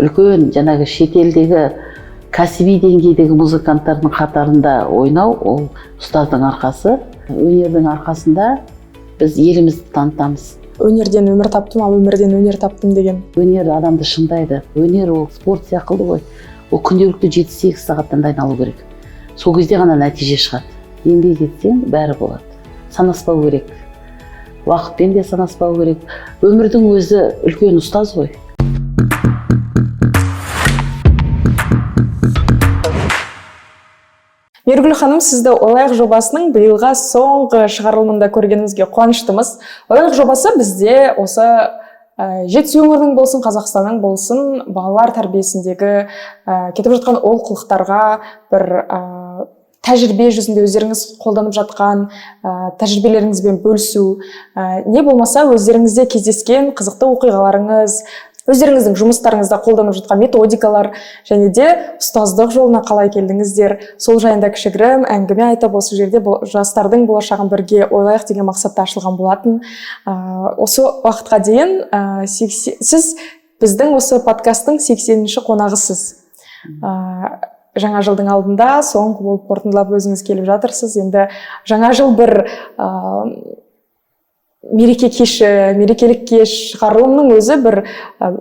үлкен жаңағы шетелдегі кәсіби деңгейдегі музыканттардың қатарында ойнау ол ұстаздың арқасы. Өнердің арқасында біз елімізді танытамыз. Өнерден өмір таптым, ал өмірден өнер таптым деген. Өнер адамды шыңдайды. Өнер ол спорт сияқты ғой. Ол күнделікті 7-8 сағаттан айналу керек. Сол кезде ғана нәтиже шығады. Еңбек етсең бәрі болады. Санаспау керек. Уақытпен де санаспау керек. Өмірдің өзі үлкен ұстаз ғой. Мергүл ханым, сізді Ойлайық жобасының биылға соңғы шығарылымында көргенімізге қуаныштымыз. Ойлайық жобасы бізде осы жетісу өңірінің болсын, Қазақстанның болсын, балалар тәрбиесіндегі кетіп жатқан олқылықтарға бір тәжірибе жүзінде өздеріңіз қолданып жатқан тәжірибелеріңізбен бөлісу, не болмаса өздеріңізде кездескен қызықты оқиғаларыңыз, өздеріңіздің жұмыстарыңызда қолданып жатқан методикалар, және де ұстаздық жолына қалай келдіңіздер, сол жайында кішігірім әңгіме айтып, осы жерде жастардың болашағын бірге ойлайық деген мақсатта ашылған болатын. Осы уақытқа дейін сіз біздің осы подкасттың 80-ші қонағысыз. Жаңа жылдың алдында соңғы болып қорытындылап өзіңіз келіп жатырсыз. Енді жаңа жыл бір мерекелік кеш, шығарылымның өзі бір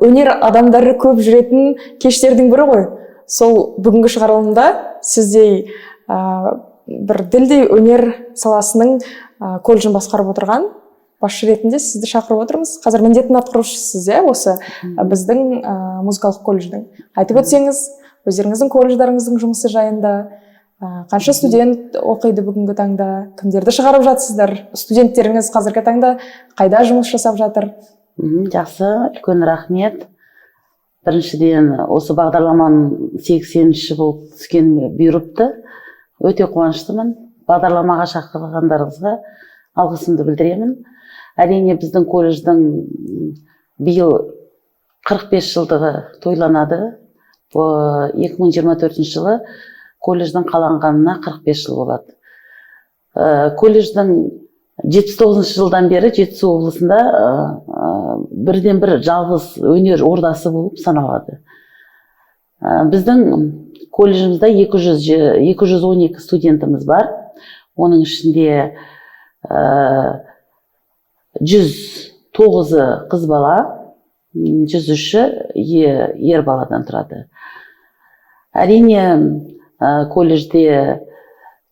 өнер адамдары көп жүретін кештердің бірі ғой. Сол бүгінгі шығарылымда сіздей бір ділдей өнер саласының колледжін басқарып отырған басшы ретінде сізді шақырып отырмыз. Қазір міндетін атқарушысыз, осы біздің музыкалық колледждің. Айтып өтсеңіз, өздеріңіздің колледждарыңыздың жұмысы жайында, қанша студент оқиды бүгінгі таңда, кімдерді шығарып жатсыздар, студенттеріңіз қазіргі таңда қайда жұмыс жасап жатыр? Жақсы, үлкен рахмет. Біріншіден осы бағдарламаның 80-ші болып түскен бұйырыпты. Өте қуаныштымын. Бағдарламаға шақырғандарыңызға алғысымды білдіремін. Әрине біздің колледждің биыл 45 жылдығы тойланады. 2024 жылы колледждің қаланғанына 45 жыл болады. Колледждің 79 жылдан бері Жетісу облысында бірден бір жалғыз өнер ордасы болып саналады. Біздің колледжімізде 212 студентіміз бар. Оның ішінде 109-ы қыз бала, 103-і ер баладан тұрады. Әрине, колледжде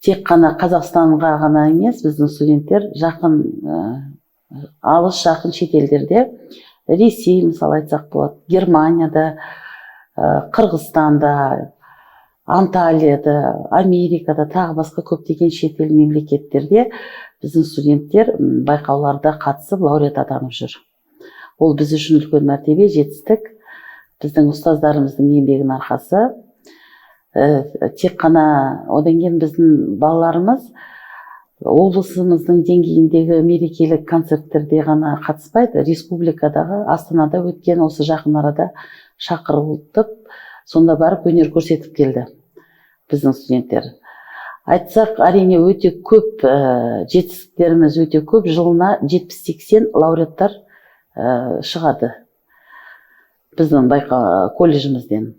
тек қана Қазақстанға ғана емес, біздің студенттер алыс жақын шетелдерде, Ресей, мысалы айтсақ болады, Германияда, Қырғызстанда, Анталияда, Америкада, тағы басқа көптеген шетел мемлекеттерде біздің студенттер байқауларда қатысып, лауреат атанып жүр. Ол біз үшін үлкен мәртебе, жетістік. Біздің ұстаздарымыздың еңбегінің арқасы. Тек қана одан кейін біздің балаларымыз облысымыздың деңгейіндегі мерекелік концерттерде ғана қатыспайды. Республикадағы Астанада өткен осы жақын арада шақырылып, сонда барып өнер көрсетіп келді біздің студенттер. Айтсақ, әрине өте көп жетістіктеріміз өте көп. Жылына 70-80 лауреаттар шығады біздің колледжімізден.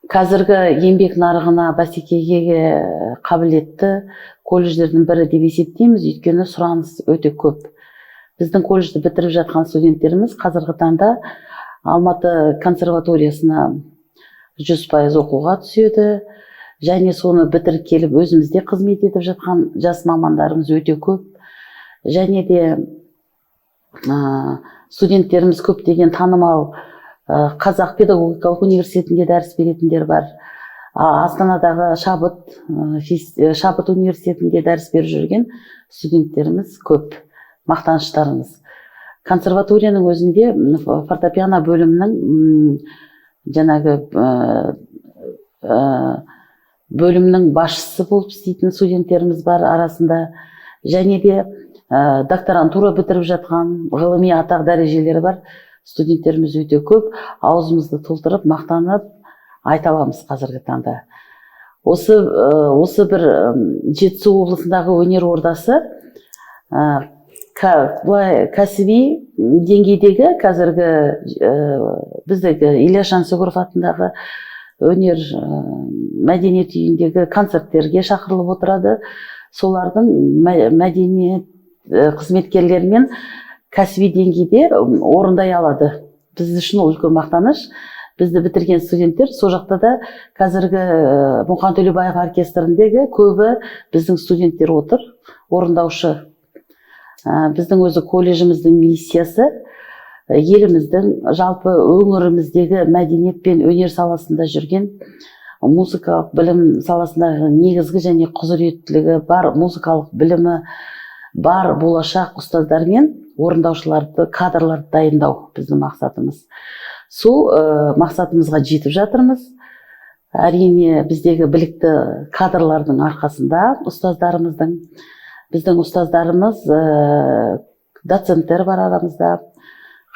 Қазіргі еңбек нарығына бәсекеге қабілетті колледждердің бірі деп есептейміз, өйткені сұраныс өте көп. Біздің колледжді бітіріп жатқан студенттеріміз қазіргі таңда Алматы консерваториясына 100% оқуға түседі, және соны бітіріп келіп өзімізде қызмет етіп жатқан жас мамандарымыз өте көп. Және де студенттеріміз көптеген танымал Қазақ педагогикалық университетінде дәріс беретіндер бар. Астанадағы Шабыт университетінде дәріс беріп жүрген студенттеріміз көп, мақтаныштарымыз. Консерваторияның өзінде фортепиано бөлімінің бөлімнің басшысы болып істейтін студенттеріміз бар арасында. Және де докторантура бітіріп жатқан, ғылыми атақ дәрежелері бар студенттеріміз өте көп. Аузымызды толтырып, мақтанып айта аламыз қазіргі таңда. Осы бір Жетісу облысындағы өнер ордасы былай кәсіби деңгейдегі қазіргі біздегі Ильяс Жансүгіров атындағы өнер мәдениет үйіндегі концерттерге шақырылып отырады. Солардың мәдениет қызметкерлерімен кәсіби деңгейде орындай алады. Біз үшін ол үлкен мақтаныш. Бізді бітірген студенттер сол жақта да қазіргі Мұқан Төлебаев оркестріндегі көбі біздің студенттер отыр, орындаушы. Біздің өзі колледжіміздің миссиясы еліміздің жалпы өңіріміздегі мәдениет пен өнер саласында жүрген музыкалық білім саласындағы негізгі және құзыреттілігі бар, музыкалық білімі бар болашақ ұстаздар мен орындаушыларды, кадрларды дайындау біздің мақсатымыз. Сол мақсатымызға жетіп жатырмыз. Әрине біздегі білікті кадрлардың арқасында біздің ұстаздарымыз, доценттер бар арамызда,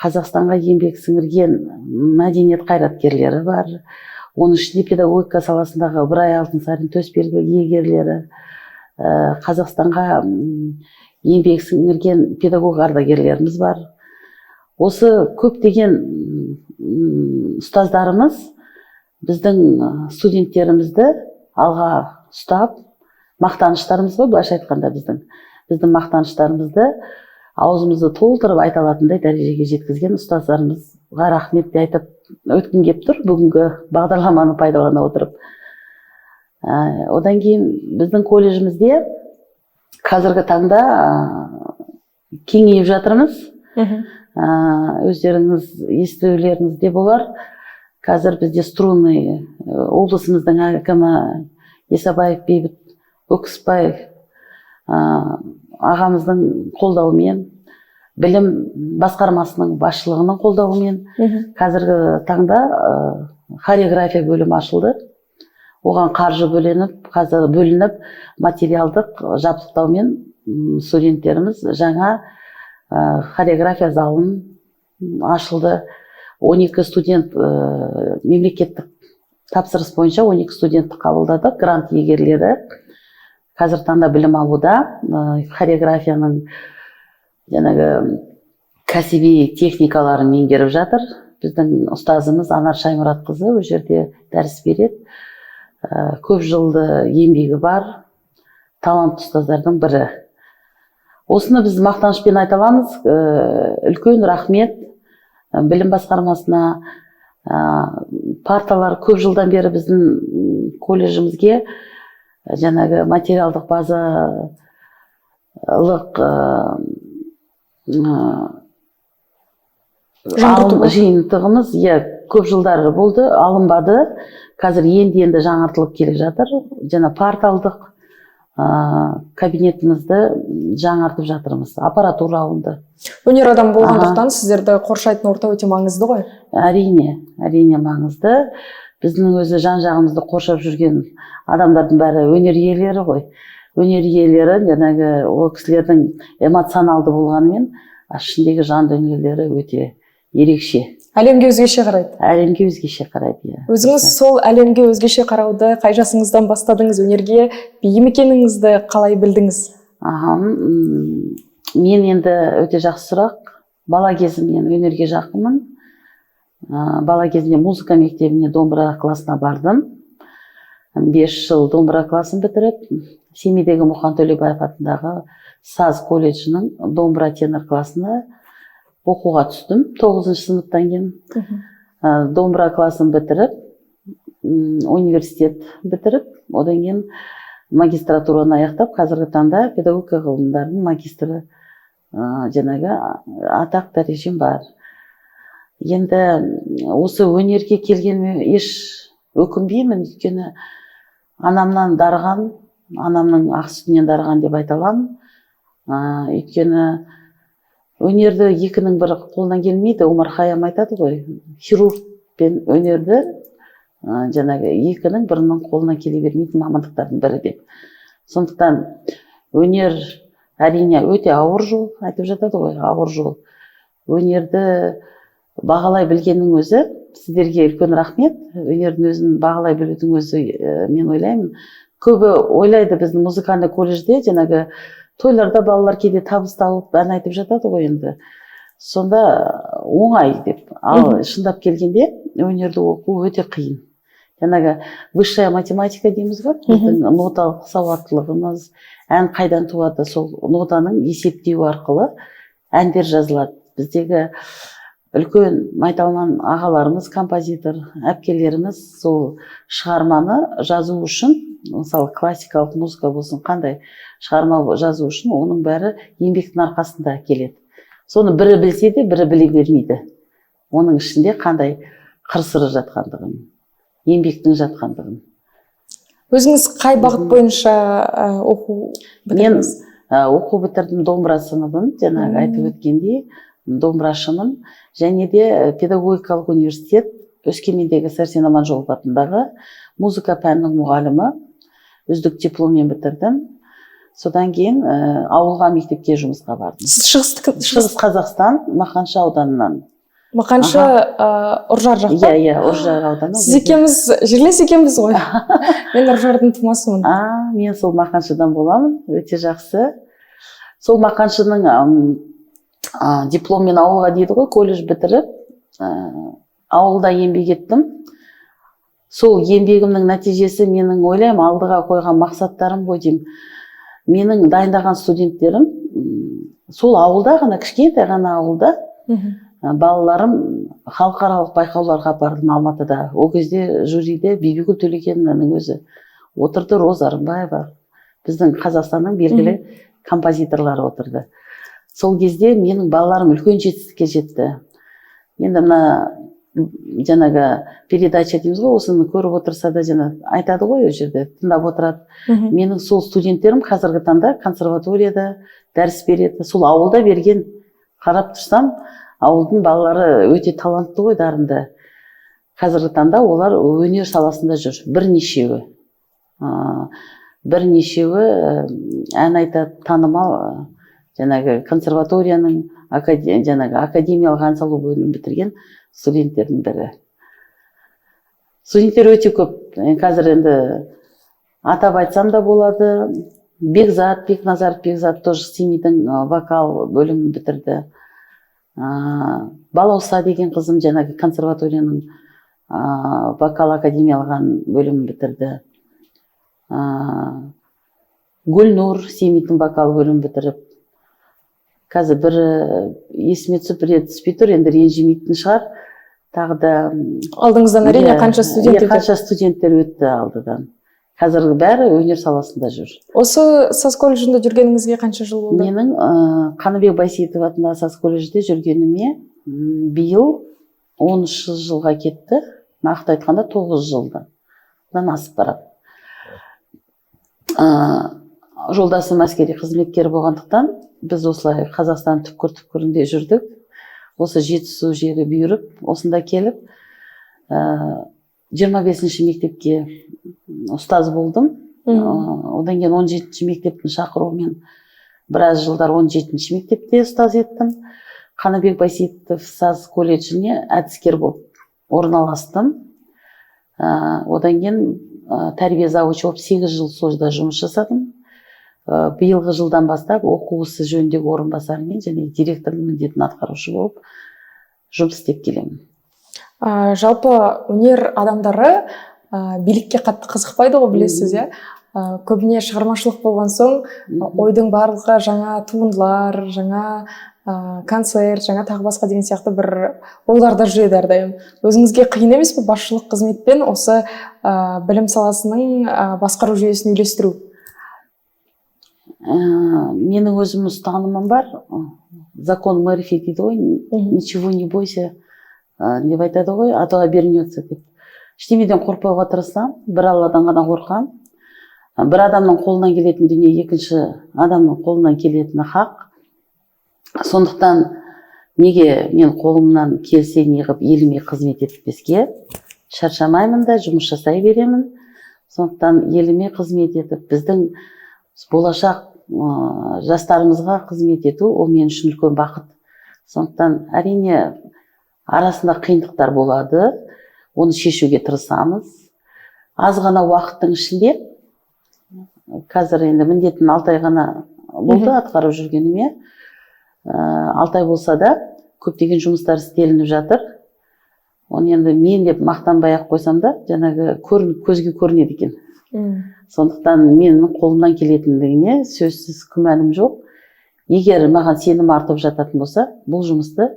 Қазақстанға еңбек сіңірген мәдениет қайраткерлері бар. Оның ішінде педагогика саласындағы Ыбырай Алтынсарин төсбелгі иегерлері, Қазақстанға еңбек сіңірген педагог ардагерлеріміз бар. Осы көптеген ұстаздарымыз біздің студенттерімізді алға ұстап, мақтаныштарымыз ғой, былайша айтқанда біздің мақтаныштарымызды аузымызды толтырып айта алатындай дәрежеге жеткізген ұстаздарымызға рахмет айтып өткім келіп тұр бүгінгі бағдарламаны пайдалана отырып. Одан кейін біздің колледжімізде қазіргі таңда кеңейіп жатырмыз. Өздеріңіз естулеріңізде болар. Қазір бізде струнный облысымыздың әкімі Есабаев Бейбіт Өкісбаев ағамыздың қолдауымен, білім басқармасының басшылығының қолдауымен қазіргі таңда хореография бөлімі ашылды. Оған қаржы бөлініп, материалдық жабдықтаумен студенттеріміз жаңа хореография залын ашылды. 12 студент мемлекеттік тапсырыс бойынша 12 студентті қабылдадық, грант иегерлері. Қазір таңда білім алуда, хореографияның кәсіби техникаларын меңгеріп жатыр. Біздің ұстазымыз Анар Шаймұратқызы ол жерде дәріс береді. Көп жылды еңбегі бар, талантты ұстаздардың бірі. Осыны біз мақтанышпен айта аламыз. Үлкен рахмет білім басқармасына. Парталар көп жылдан бері біздің колледжімізге материалдық базалық жиынтығымыз көп жылдар болды, алынбады. Қазір енді жаңартылып келе жатыр. Порталдық кабинетімізді жаңартып жатырмыз. Аппаратура алынды. Өнер адам болғандықтан сіздерді қоршайтын орта өте маңызды ғой? Әрине маңызды. Біздің өзі жан-жағымызды қоршап жүрген адамдардың бәрі өнер иелері ғой. Өнер иелері, ол кісілердің эмоционалды болғанымен, ішіндегі жан дүниелері өте ерекше. Әлемге өзгеше қарайды. Әлемге өзгеше қарайды. Өзіңіз сол әлемге өзгеше қарауды қай жасыңыздан бастадыңыз, өнерге бейім екеніңізді қалай білдіңіз? Мен енді өте жақсы сұрақ. Бала кезімнен өнерге жақынмын. Бала кезімде музыка мектебіне домбыра класына бардым. 5 жыл домбыра класын бітіріп, Семейдегі Мұқан Төлебаев атындағы саз колледжінің домбыра тенор класына оқуға түстім. 9 сыныптан кейін домбыра класын бітіріп, университет бітіріп, одан кейін магистратураны аяқтап, қазіргі таңда педагогика ғылымдарының магистрі атақ дәрежем бар. Енді осы өнерге келгеніме еш өкінбеймін, өйткені анамнан дарыған, анамның ақ сүтінен дарыған деп айта аламын. Өйткені өнерді екінің бірі қолынан келмейді. Омар Хайям айтады ғой, хирург пен өнерді екінің бірінің қолынан келе бермейтін мамандықтардың бірі деп. Сондықтан өнер әрине өте ауыр жол, айтып жатады ғой, ауыр жол. Өнерді бағалай білгеннің өзі, сіздерге үлкен рахмет. Өнердің өзін бағалай білудің өзі, мен ойлаймын, көбі ойлайды біздің музыкальный колледжде тойларда балалар кейде табыс тауып ән айтып жатады ғой енді. Сонда оңай деп. Ал шындап келгенде өнерді оқу өте қиын. Жаңағы высшая математика дейміз ғой, біздің ноталық сауаттылығымыз, ән қайдан туады, сол нотаның есептеу арқылы әндер жазылады. Біздегі үлкен майталман ағаларымыз, композитор, әпкелеріміз сол шығарманы жазу үшін, мысалы классикалық музыка болсын, қандай шығарма жазу үшін, оның бәрі еңбектің арқасында келеді. Соны бірі білсе де, бірі біле бермейді. Оның ішінде қандай қыр-сыры жатқандығын, еңбектің жатқандығын. Өзіңіз қай бағыт бойынша оқу бітірдіңіз? Мен оқу бітірдім, домбыра сыныбын, жаңағы айтып өткендей, домбырашымын, және де педагогикалық университет, Өскемендегі Сәрсен Аманжолов атындағы музыка пәнінің мұғалімі, үздік дипломмен бітірдім. Содан кейін ауылға мектепке жұмысқа бардым. Сіз Шығыс Қазақстан, Мақаншы ауданынан. Мақаншы Ұржар жақта? Иә, Ұржар ауданы. Сіз екеуміз жерлес екенбіз ғой. Мен Ұржардың тумасымын. Мен сол Мақаншыдан боламын, өте жақсы. Сол Мақаншының дипломмен ауылға дейді ғой, колледж бітіріп, ауылда еңбек еттім. Сол еңбегімнің нәтижесі менің ойлаймын, алдыға қойған мақсаттарым ғой деймін. Менің дайындаған студенттерім сол ауылда ғана, кішкентай ғана ауылда, балаларым халықаралық байқауларға бардым Алматыда. Ол кезде жюриде Бибігүл Төлегенованың өзі отырды, Роза Рымбаева, біздің Қазақстанның белгілі композиторлары отырды. Сол кезде менің балаларым үлкен жетістікке жетті. Енді мына жаңағы передача дейміз ғой, осыны көріп отырса да айтады ғой, ол жерде тыңдап отырады. Менің сол студенттерім қазіргі таңда консерваторияда дәріс береді. Сол ауылда берген, қарап тұрсам, ауылдың балалары өте талантты ғой, дарынды. Қазіргі таңда олар өнер саласында жүр, бірнешеуі ән айтады, танымал, жаңағы консерваторияның академиялық ән салу бөлімін бітірген студенттердің бірі. Студенттер өте көп. Қазір енді атап айтсам да болады. Бекназаров Бекзат тоже семейдің вокал бөлімін бітірді. Балауса деген қызым жаңағы консерваторияның вокал академиялық бөлімін бітірді. Гүлнұр семейдің вокал бөлімін бітіріп. Қазір бір есіме түсіп, бір түспей тұр, енді ренжімейтін шығар. Тағы да алдыңыздан әрине қанша студент өтті? Қанша студенттер өтті алдыдан. Қазіргі бәрі өнер саласында жүр. Осы саз колледжінде жүргеніңізге қанша жыл болды? Менің Қаныбек Байсейітов атындағы саз колледжде жүргеніме биыл 13 жылға кетті. Нақты айтқанда 9 жылдан асып барады. Жолдасым әскери қызметкер болғандықтан біз осылай Қазақстан түпкір-түпкірінде жүрдік. Осы Жетісу жері бұйырып, осында келіп, 25-ші мектепке ұстаз болдым. Одан кейін 17-ші мектептің шақыруымен біраз жылдар 17-ші мектепте ұстаз еттім. Қаныбек Байсейітов саз колледжіне әдіскер болып орналастым. Одан кейін тәрбие завучы болып 8 жыл созда жұмыс жасадым. Биылғы жылдан бастап оқу ісі жөніндегі орынбасарымен және директордың міндетін атқарушы болып жұмыс істеп келемін. Жалпы өнер адамдары билікке қатты қызықпайды ғой, білесіз, көбіне шығармашылық болған соң ойдың барлығы жаңа туындылар, жаңа концерт, жаңа тағы басқа деген сияқты бір ойларда жүреді әрдайым. Өзіңізге қиын емес пе басшылық қызметпен осы білім саласының басқару жүйесін үйлестіру? Менің өзім ұстанымым бар. Закон Мерфи дейді ғой, ничего не бойся, деп айтады ғой, а то обернется деп. Ештемеден қорықпауға тырысам, бір Алладан ғана қорқам. Бір адамның қолынан келетін дүние екінші адамның қолынан келетіні хақ. Сондықтан неге мен қолымнан келсе неғып еліме қызмет етпеске, шаршамаймын да, жұмыс жасай беремін. Сондықтан еліме қызмет етіп, біздің болашақ жастарымызға қызмет ету, ол мен үшін үлкен бақыт. Сондықтан әрине арасында қиындықтар болады, оны шешуге тырысамыз. Аз ғана уақыттың ішінде, қазір енді міндетін 6 ай ғана болды атқарып жүргеніме. 6 ай болса да көптеген жұмыстар істелініп жатыр. Оны енді мен деп мақтанбай ақ қойсам да, жаңағы көзге көрінеді екен. Сондықтан менің қолымнан келетіндігіне сөзсіз күмәнім жоқ. Егер маған сенім артып жататын болса, бұл жұмысты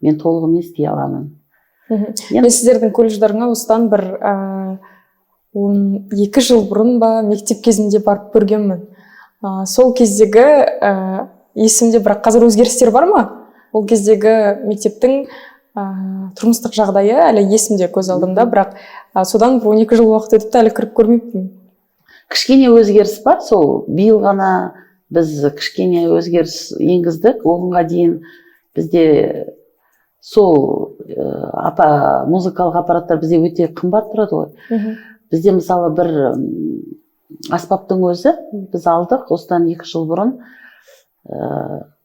мен толығымен істей аламын. Мен сіздердің колледждарыңа осыдан бір 12 жыл бұрын ба мектеп кезінде барып көргенмін. Сол кездегі есімде, бірақ қазір өзгерістер бар ма? Ол кездегі мектептің тұрмыстық жағдайы әлі есімде, көз алдымда, бірақ содан бір 12 жыл уақыт өтіпті, әлі кіріп көрмеппін. Кішкене өзгеріс бар, сол биыл ғана біз кішкене өзгеріс енгіздік. Оғанға дейін бізде сол музыкалық аппараттар бізде өте қымбат тұрады ғой. Бізде мысалы бір аспаптың өзі біз алдық осыдан 2 жыл бұрын,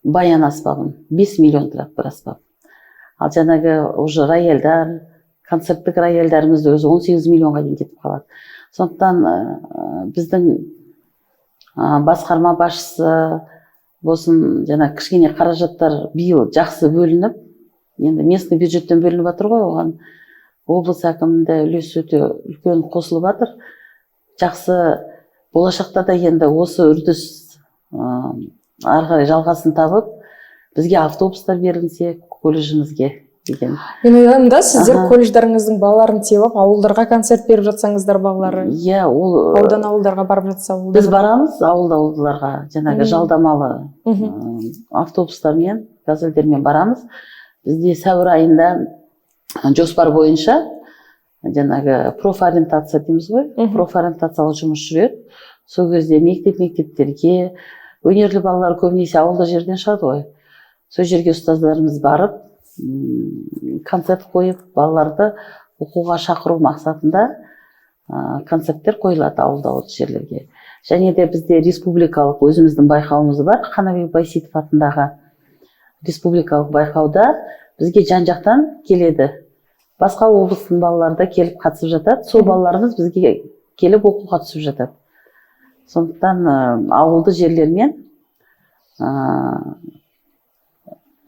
баян аспабын 5 миллион тұрады бір аспап. Ал жаңағы уже рояльдар, концерттік рояльдарымызды өзі 18 миллионға дейін кетіп қалады. Сондықтан біздің басқарма басшысы болсын, жаңа кішкене қаражаттар биыл жақсы бөлініп, енді местный бюджеттен бөлініп жатыр ғой, оған облыс әкімінде үлес өте үлкен қосылып жатыр. Жақсы, болашақта да енді осы үрдіс ары қарай жалғасын табып, бізге автобустар берілсе колледжімізге деген. Мен ойлаймын да, сіздер колледждарыңыздың балаларын теуіп, ауылдарға концерт беріп жатсаңыздар, балалары. Иә, ол аудан ауылдарға барып жатса, біз барамыз ауылдарға, жаңағы жалдамалы автобустармен, газельдермен барамыз. Бізде сәуір айында жоспар бойынша жаңағы профориентация дейміз ғой, профориентациялық жұмыс жүреді. Сол кезде мектептерге өнерлі балалар көбінесе ауылды жерден шығады ғой. Сол жерге ұстаздарымыз барып, концерт қойып, балаларды оқуға шақыру мақсатында концерттер қойылады ауылды жерлерге. Және де бізде республикалық өзіміздің байқауымыз бар, Қанабек Байсейітов атындағы республикалық байқауда бізге жан-жақтан келеді. Басқа облыстың балалары да келіп қатысып жатады. Сол балаларымыз бізге келіп оқуға түсіп жатады. Сондықтан ауылды жерлермен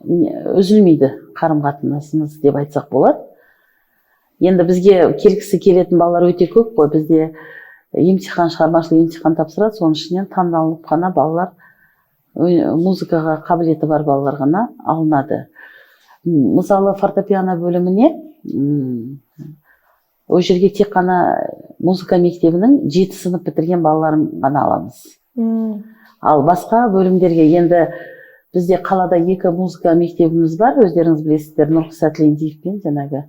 үзілмейді қарым-қатынасымыз деп айтсақ болады. Енді бізге келгісі келетін балалар өте көп қой. Бізде шығармашылық емтихан тапсырады, соның ішінен таңдалып қана балалар, музыкаға қабілеті бар балалар ғана алынады. Мысалы фортепиано бөліміне ол жерге тек қана музыка мектебінің 7 сынып бітірген балаларын ғана аламыз. Ал басқа бөлімдерге енді бізде қалада 2 музыка мектебіміз бар, өздеріңіз білесіздер, Нұрқиса Тілендиев пен жаңағы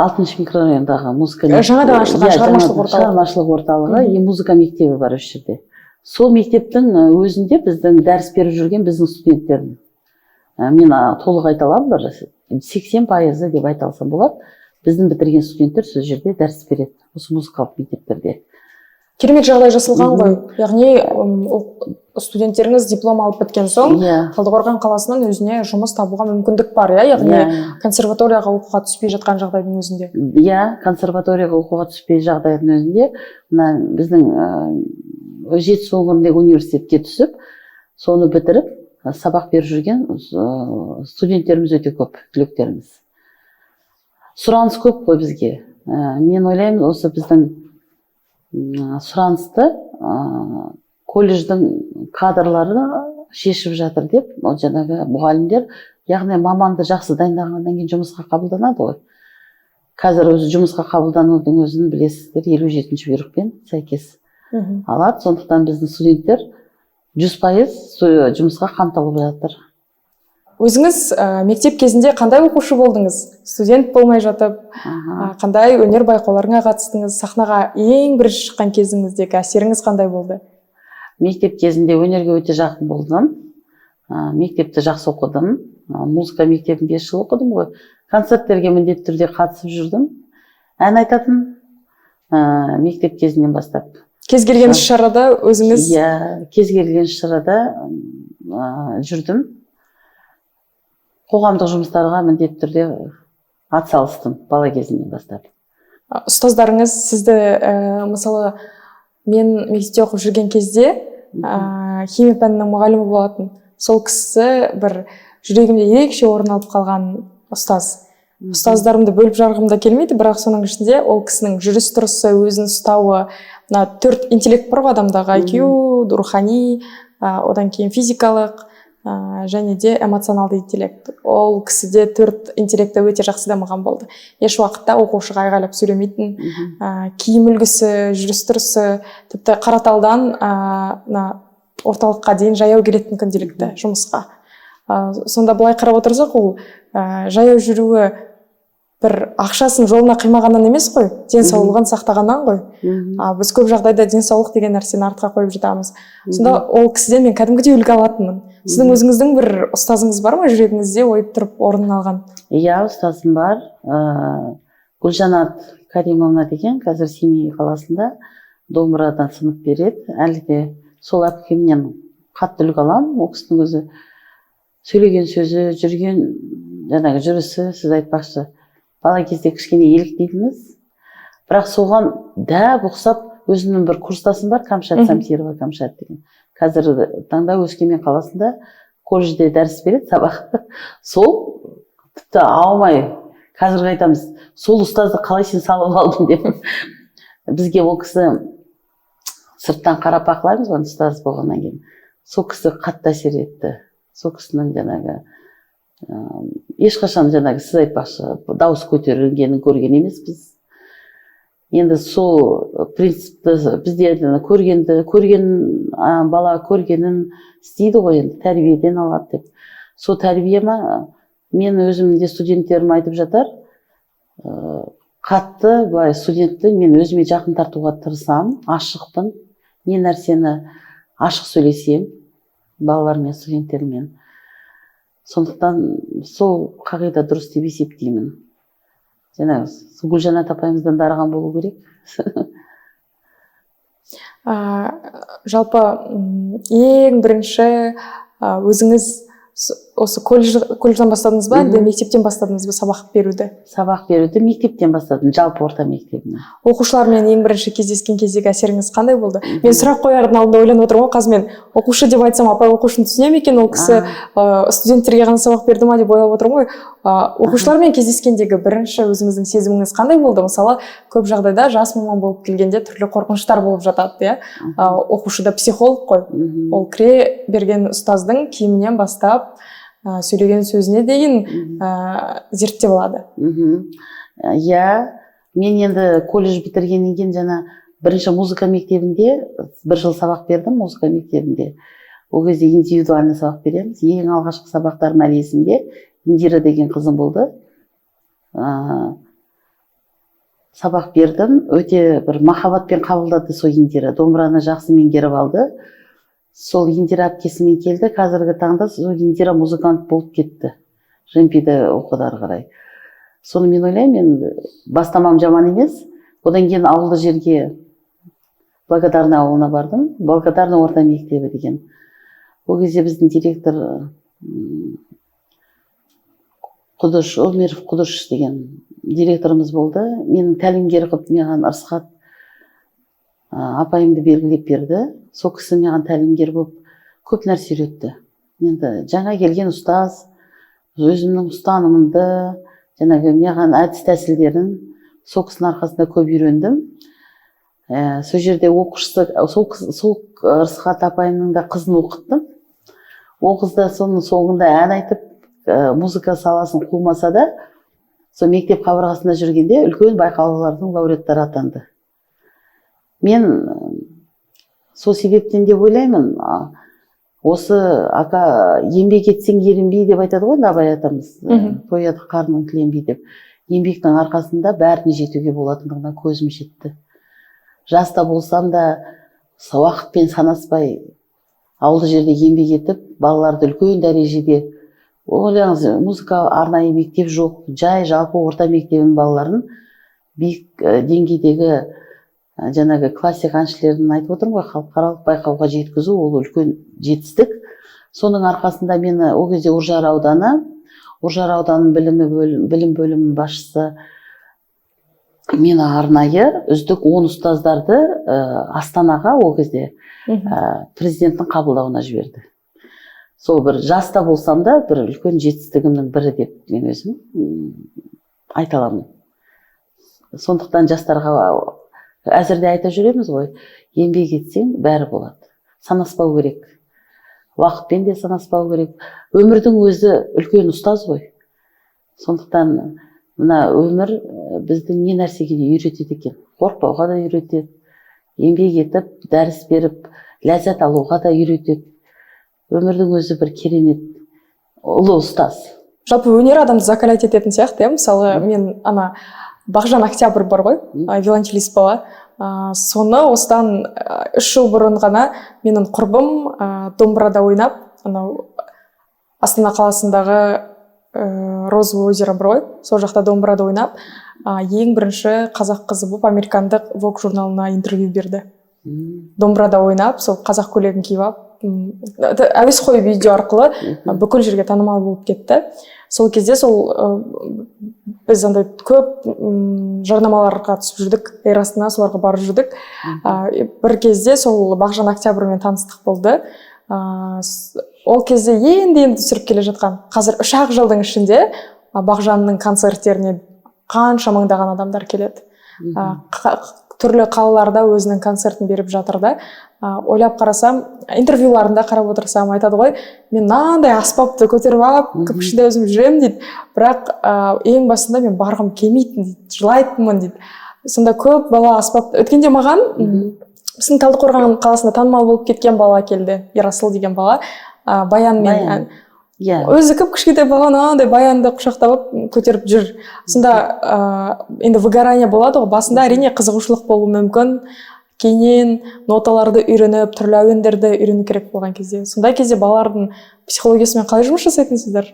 6-шы микрорайондағы музыка жаңадан ашылған шығармашылық орталығы, музыка мектебі бар осы жерде. Сол мектептің өзінде біздің дәріс беріп жүрген біздің студенттердің, мен толық айта аламын, 80% деп айта алсам болады, біздің бітірген студенттер сол жерде дәріс береді, осы музыкалық мектептерде. Керемет жағдай жасалған ғой. Яғни студенттеріңіз диплом алып біткен соң, Талдықорған қаласынан өзіне жұмыс табуға мүмкіндік бар, яғни консерваторияға оқуға түспей жатқан жағдайдың өзінде. Консерваторияға оқуға түспей жағдайдың өзінде, біздің Жетісу өңіріндегі университетке түсіп, соны бітіріп, сабақ беріп жүрген студенттеріміз өте көп, түлектеріміз. Сұраныс көп қой бізге. Мен ойлаймын, осы біздің сұранысты колледждің кадрлары шешіп жатыр деп, жаңағы мұғалімдер, яғни маманды жақсы дайындағаннан кейін жұмысқа қабылданады ғой. Қазір өзі жұмысқа қабылданудың өзін білесіздер, 57-ші бұйрықпен сәйкес алады. Сондықтан біздің студенттер 100% жұмысқа қамтылып жатыр. Өзіңіз мектеп кезінде қандай оқушы болдыңыз? Студент болмай жатып, қандай өнер байқауларына қатыстыңыз? Сахнаға ең бірінші шыққан кезіңіздегі әсеріңіз қандай болды? Мектеп кезінде өнерге өте жақын болдым. Мектепті жақсы оқыдым. Музыка мектебін 5 жыл оқыдым ғой. Концерттерге міндетті түрде қатысып жүрдім. Ән айтатын мектеп кезінен бастап. Кез келген шарада өзіңіз? Кез келген шарада жүрдім. Қоғамдық жұмыстарға міндетті түрде атсалыстым бала кезінен бастап. Ұстаздарыңыз сізді мысалы мен мектепте оқып жүрген кезде химия пәнінің мұғалімі болатын. Сол кісі бір жүрегімде ерекше орын алып қалған ұстаз. Ұстаздарымды бөліп жарғым да келмейді, бірақ соның ішінде ол кісінің жүріс тұрысы, өзін ұстауы, мына 4 интеллект бар ғой адамдағы: IQ, рухани, одан кейін физикалық және де эмоционалды интеллект. Ол кісіде 4 интеллекті өте жақсы дамыған болды. Еш уақытта оқушыға айғайлап сөйлемейтін, киім үлгісі, жүріс тұрысы, тіпті Қараталдан орталыққа дейін жаяу келетін күнделікті жұмысқа. Сонда былай қарап отырсақ, ол жаяу жүруі бір ақшасын жолына қимағаннан емес қой, денсаулығын сақтағаннан ғой. Біз көп жағдайда денсаулық деген нәрсені артқа қойып жатамыз. Сонда ол кісіден мен кәдімгідей үлгі алатынмын. Сіздің өзіңіздің бір ұстазыңыз бар ма жүрегіңізде ойып тұрып орнын алған? Иә, ұстазым бар. Гүлжанат Каримовна деген, қазір Семей қаласында домбырадан сынып береді. Әлі де сол әпкемнен қатты үлгі аламын. Ол кісінің өзі сөйлеген сөзі, жүрген жаңағы жүрісі, сіз айтпақшы, бала кезде кішкене еліктейтінбіз, бірақ соған дәп ұқсап өзімнің бір курстасым бар, Камшат Самсирова Камшат деген. Қазір таңда Өскемен қаласында колледжде дәріс береді, сабақ. Сол тіпті аумай, қазір айтамыз, сол ұстазды қалай сен салып алдың деп. Бізге ол кісі сырттан қарап бақылаймыз ғой, ұстаз болғаннан кейін. Сол кісі қатты әсер етті. Сол кісінің жаңағы ешқашан жаңағы сіз айтпақшы дауыс көтерілгенін көрген емеспіз. Енді сол принципті бізде көрген бала көргенін істейді ғой, енді тәрбиеден алады деп. Сол тәрбие ма, мен өзімде студенттерім айтып жатар, қатты былай студентті мен өзіме жақын тартуға тырысамын, ашықпын, не нәрсені ашық сөйлесем балалармен, студенттермен. Сондықтан сол қағида дұрыс деп есептеймін. Жаңағы Гүлжанат апайымыздан дарыған болу керек. Жалпы ең бірінші өзіңіз осы колледжден бастадыңыз ба, әлде мектептен бастадыңыз ба сабақ беруді? Сабақ беруді мектептен бастадым, жалпы орта мектебінен. Оқушылармен ең бірінші кездескен кездегі әсеріңіз қандай болды? Мен сұрақ қоярдың алдында ойланып отырмын, қазір мен оқушы деп айтсам, апай оқушыны түсіне ме екен, ол кісі студенттерге ғана сабақ берді ма деп ойлап отырмын ғой. Оқушылармен кездескендегі бірінші өзіңіздің сезіміңіз қандай болды? Мысалы, көп жағдайда жас маман болып келгенде түрлі қорқыныштар болып жатады, иә? Оқушыда психолог қой. Ол кіре берген ұстаздың киімінен бастап сөйлеген сөзіне дейін зерттеп алады. Иә, мен енді колледж бітіргеннен кейін жаңа бірінші музыка мектебінде 1 жыл сабақ бердім, музыка мектебінде. Ол кезде индивидуальный сабақ береміз. Ең алғашқы сабақтарым әлі есімде. Индира деген қызым болды. Сабақ бердім, өте бір махаббатпен қабылдады сол Индира. Домбыраны жақсы меңгеріп алды. Сол Индира әпкесімен келді. Қазіргі таңда сол Индира музыкант болып кетті. Жемпиді оқуды ары қарай. Соны мен ойлаймын, бастамам жаман емес. Одан кейін ауылды жерге Благодарный ауылына бардым. Благодарный орта мектебі деген. Ол кезде біздің директор Құдыш, Омеров Құдыш деген директорымыз болды. Менің тәлімгер қылып маған Ырысқат апайымды белгілеп берді. Сол кісі маған тәлімгер болып көп нәрсе үйретті. Енді жаңа келген ұстаз өзімнің ұстанымымды, жаңағы маған әдіс тәсілдерін сол кісінің арқасында көп үйрендім. Сол жерде оқушысы, сол Ырысқат апайымның да қызын оқыттым. Ол қыз да соның соңында ән айтып, музыка саласын қумаса да, сол мектеп қабырғасында жүргенде үлкен байқаулардың лауреаттары атанды. Мен сол себептен де ойлаймын, осы ака еңбек етсең ерінбей деп айтады ғой, Абай атамыз, тояды қарның тіленбей деп. Еңбектің арқасында бәріне жетуге болатындығына көзім жетті. Жаста болсам да уақытпен санаспай ауылды жерде еңбек етіп, балаларды үлкен дәрежеде, ойлаңыз, музыка арнайы мектеп жоқ, жай жалпы орта мектебінің балаларын биік деңгейдегі жаңағы классик әншілерін айтып отырмын ғой, халықаралық байқауға жеткізу, ол үлкен жетістік. Соның арқасында мені ол кезде Үржар ауданының білім бөлімінің басшысы мен арнайы үздік 10 ұстаздарды Астанаға ол кезде президенттің қабылдауына жіберді. Сол бір жаста болсам да бір үлкен жетістігімнің бірі деп мен өзім айта аламын. Сондықтан жастарға әзірде айта жүреміз ғой, еңбек етсең бәрі болады. Санаспау керек. Уақытпен де санаспау керек. Өмірдің өзі үлкен ұстаз ғой. Сондықтан мына өмір бізді не нәрсеге де үйретеді екен. Қорықпауға да үйретеді. Еңбек етіп, дәріс беріп, ләззат алуға да үйретеді. Өмірдің өзі бір керемет ұлы ұстаз. Жалпы өнер адамды закалять ететін сияқты, мысалы мен ана Бағжан Октябрь бар ғой, виолончелист бала. Соны осыдан 3 жыл бұрын ғана менің құрбым домбырада ойнап, анау Астана қаласындағы Розовое озеро бар ғой, сол жақта домбырада ойнап, ең бірінші қазақ қызы болып американдық Vogue журналына интервью берді. Домбырада ойнап, сол қазақ көйлегін киіп алып, әуесқой видео арқылы бүкіл жерге танымал болып кетті. Сол кезде біз андай көп жарнамаларға түсіп жүрдік, Эйр Астана, соларға барып жүрдік. Бір кезде сол Бағжан Октябрьмен таныстық болды. Ол кезде енді түсіріп келе жатқан. Қазір 3 жылдың ішінде Бағжанның концерттеріне қанша мыңдаған адамдар келеді. Түрлі қалаларда өзінің концертін беріп жатыр да. Ойлап қарасам, интервьюларында қарап отырсам айтады ғой, мен мынандай аспапты көтеріп алып, ішінде өзім жүремін дейді. Бірақ ең басында мен барғым келмейтін дейді, жылайтынмын дейді. Сонда көп бала аспапты. Өткенде маған біздің Талдықорған қаласында танымал болып кеткен бала келді, Ерасыл деген бала. Баянмен өзі кішкентай баланы андай баянды құшақтап көтеріп жүр. Сонда енді выгорание болады ғой, басында әрине қызығушылық болуы мүмкін. Кейіннен ноталарды үйреніп, түрлі әуендерді үйрену керек болған кезде. Сондай кезде балалардың психологиясымен қалай жұмыс жасайтынсыздар?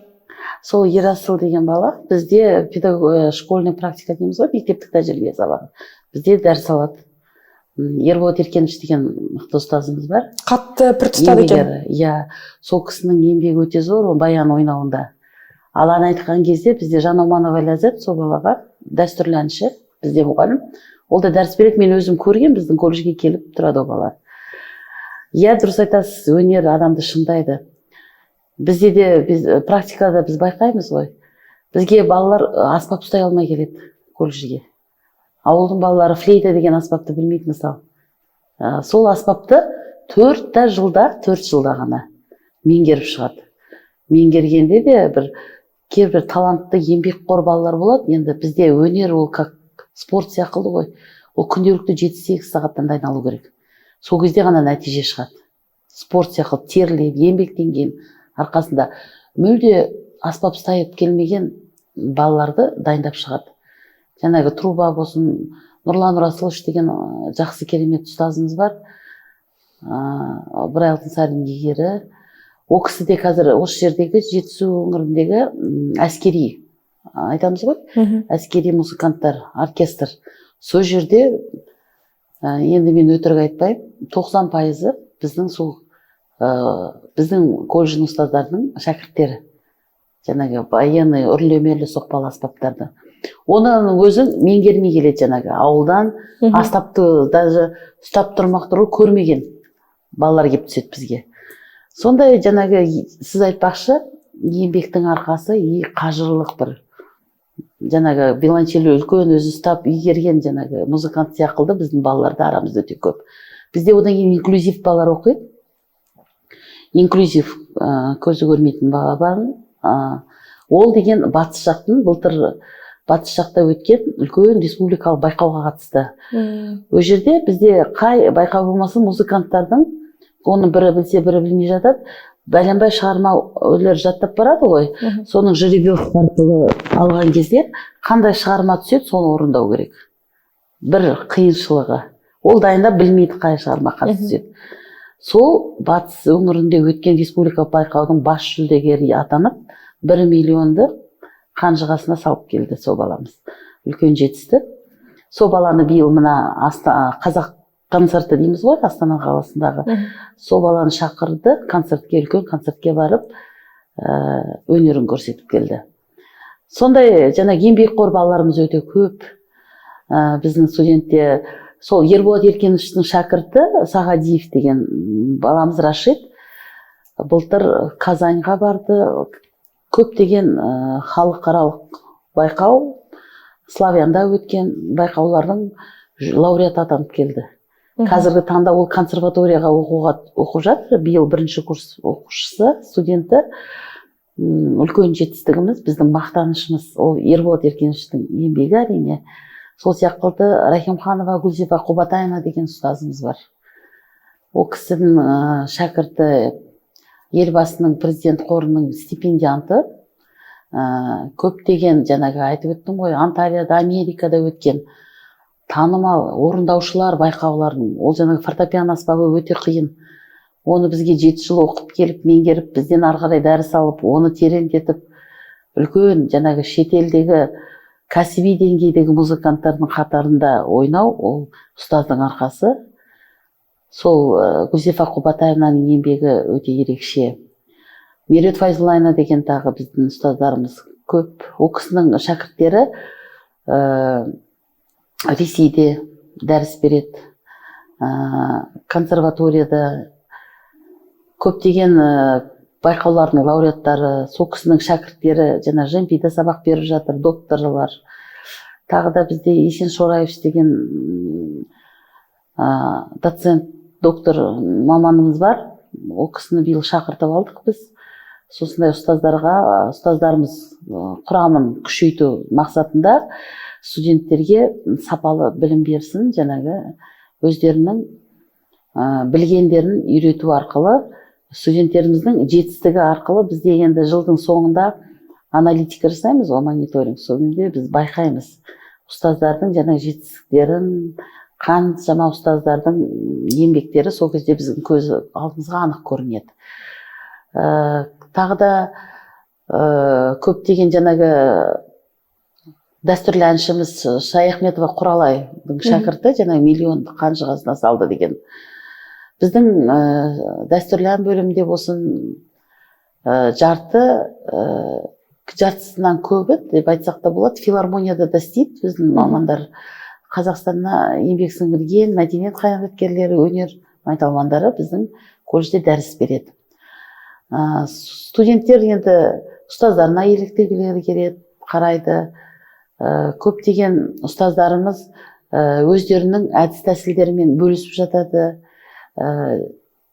Сол Ерасыл деген бала бізде школьный практика дейміз ғой, мектептік тәжірибе сабағы. Бізде дәріс алады. Ерболат Еркенович деген мықты ұстазымыз бар. Қатты пір тұтады екен. Иә, сол кісінің еңбегі өте зор, баян ойнауында. Ал ән айтқан кезде бізде Жаноманова Ләззат, сол балаға дәстүрлі әнші, бізде мұғалім. Ол да дәріс береді, мен өзім көрген, біздің колледжге келіп тұрады ол бала. Иә, дұрыс айтасыз, өнер адамды шыңдайды. Бізде де практикада біз байқаймыз ғой. Бізге балалар аспап ұстай алмай келеді колледжге. Ауылдың балалары флейта деген аспапты білмейді мысалы. Сол аспапты 4 жылда ғана меңгеріп шығады. Меңгергенде де кейбір талантты еңбекқор балалар болады. Енді бізде өнер ол как спорт сияқты ғой. Ол күнделікті 7-8 сағаттан дайындалу керек. Сол кезде ғана нәтиже шығады. Спорт сияқты терлеп, еңбектенген арқасында мүлде аспап ұстап келмеген балаларды дайындап шығады. Жаңағы труба болсын, Нұрлан Расылович деген жақсы керемет ұстазымыз бар. Бір алтын иегері. Ол кісі де қазір осы жердегі Жетісу өңіріндегі әскери, айтамыз ғой, әскери музыканттар, оркестр. Сол жерде, енді мен өтірік айтпаймын, 90% біздің колледждің ұстаздарының шәкірттері. Жаңағы баянный, үрлемелі соқпалы аспаптарды. Оның өзін меңгермей келеді жаңағы ауылдан, аспапты даже ұстап тұрмақ тұру көрмеген балалар келіп түседі бізге. Сондай жаңағы сіз айтпақшы, еңбектің арқасы қажырлық бір жаңағы виолончель үлкен өзі ұстап игерген жаңағы музыкант сияқты біздің балаларды арамызда өте көп. Бізде одан кейін инклюзив балалар оқиды. Инклюзив көзі көрмейтін бала бар. Ол деген батыс жақтың былтыр батыс жақта өткен үлкен республикалық байқауға қатысты. Ол жерде бізде қай байқау болмасын музыканттардың, оны бірі білсе, бірі білмей жатады, бәленбай шығарма өлер жаттап барады ғой. Соның жеребьевка арқылы алған кезде қандай шығарма түседі, соны орындау керек. Бір қиыншылығы. Ол дайындап білмейді қай шығарма қатты түседі. Сол батыс өңірінде өткен республикалық байқаудың бас жүлдегері атанып, 1 миллионды қанжығасына салып келді сол баламыз. Үлкен жетістік. Сол баланы биыл мына қазақ концерті дейміз ғой, Астана қаласындағы. Сол баланы шақырды, үлкен концертке барып, өнерін көрсетіп келді. Сондай еңбекқор балаларымыз өте көп. біздің студентте сол Ерболат Еркеновичтің шәкірті Сағадиев деген баламыз Рашид былтыр Казаньға барды, көптеген халықаралық байқау, Славянда өткен байқаулардың лауреаты атанып келді. Қазіргі таңда ол консерваторияға оқып жатыр, биыл 1-ші курс оқушысы, студенті. Үлкен жетістігіміз, біздің мақтанышымыз, ол Ерболат Еркеновичтің еңбегі әрине. Сол сияқты Рахимханова Гүлзипа Құбатайна деген ұстазымыз бар. Ол кісінің шәкірті елбасының президент қорының стипендианты, көптеген жаңағы айтып өттім ғой, Анталияда, Америкада өткен танымал орындаушылар байқаулардың, ол жаңағы фортепиано аспабы өте қиын. Оны бізге 7 жыл оқып келіп, меңгеріп, бізден ары қарай дәріс алып, оны тереңдетіп, үлкен жаңағы шетелдегі кәсіби деңгейдегі музыканттардың қатарында ойнау, ол ұстаздың арқасы. Сол Гүлзипа Құбатаевнаның еңбегі өте ерекше. Меруерт Файзуллаевна деген тағы біздің ұстаздарымыз көп. Ол кісінің шәкірттері Ресейде дәріс береді, консерваторияда көптеген байқаулардың лауреаттары, сол кісінің шәкірттері жаңа Жемпида сабақ беріп жатыр, докторлар. Тағы да бізде Есен Шораевич деген доцент, доктор маманымыз бар. Ол кісіні биыл шақыртып алдық біз. Сосындай ұстаздарымыз құрамын күшейту мақсатында студенттерге сапалы білім берсін, жаңағы өздерінің білгендерін үйрету арқылы, студенттеріміздің жетістігі арқылы бізде енді жылдың соңында аналитика жасаймыз, мониторинг. Сол кезде біз байқаймыз ұстаздардың жаңағы жетістіктерін, қаншама ұстаздардың еңбектері сол кезде біздің көз алдымызға анық көрінеді. Тағы да көптеген жаңағы дәстүрлі әншіміз Шаяхметова Құралайдың шәкірті жаңағы миллионды қанжығасына салды деген. Біздің дәстүрлі ән бөлімінде болсын жартысынан көбі деп айтсақ та болады, филармонияда да істейді біздің мамандар. Қазақстанна еңбек сіңірген мәдениет қайраткерлері, өнер майталмандары біздің колледжде дәріс береді. Студенттер енді ұстаздарына еліктегілері келеді, қарайды. Көптеген ұстаздарымыз өздерінің әдіс тәсілдерімен бөлісіп жатады.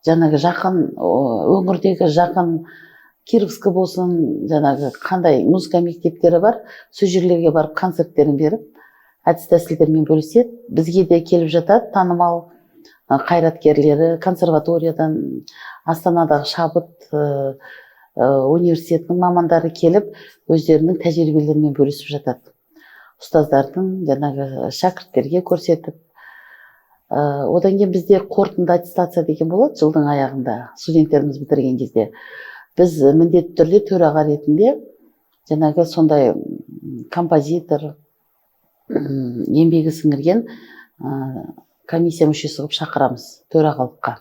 Жаңағы жақын өңірдегі жақын Кировскі болсын, жаңағы қандай музыка мектептері бар, сол жерлерге барып концерттерін беріп, әдіс тәсілдермен бөліседі. Бізге де келіп жатады танымал қайраткерлері, консерваториядан, Астанадағы Шабыт университетінің мамандары келіп, өздерінің тәжірибелерімен бөлісіп жатады. Ұстаздардың жаңағы шәкірттерге көрсетіп. Одан кейін бізде қорытынды аттестация деген болады жылдың аяғында, студенттеріміз бітірген кезде. Біз міндетті түрде төраға ретінде жаңағы сондай композитор, еңбегі сіңірген комиссия мүшесі қылып шақырамыз төрағалыққа.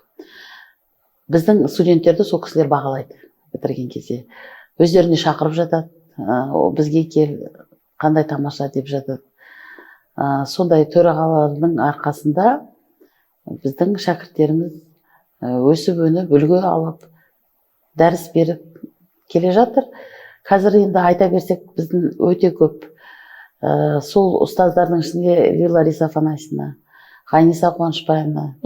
Біздің студенттерді сол кісілер бағалайды бітірген кезде. Өздеріне шақырып жатады, бізге кел, қандай тамаша деп жатады. Сондай төрағалардың арқасында біздің шәкірттеріміз өсіп-өніп, үлгі алып, дәріс беріп келе жатыр. Қазір енді айта берсек біздің өте көп. Сол ұстаздардың ішінде Лариса Афанасьевна, Ғайниса Қуанышбаевна,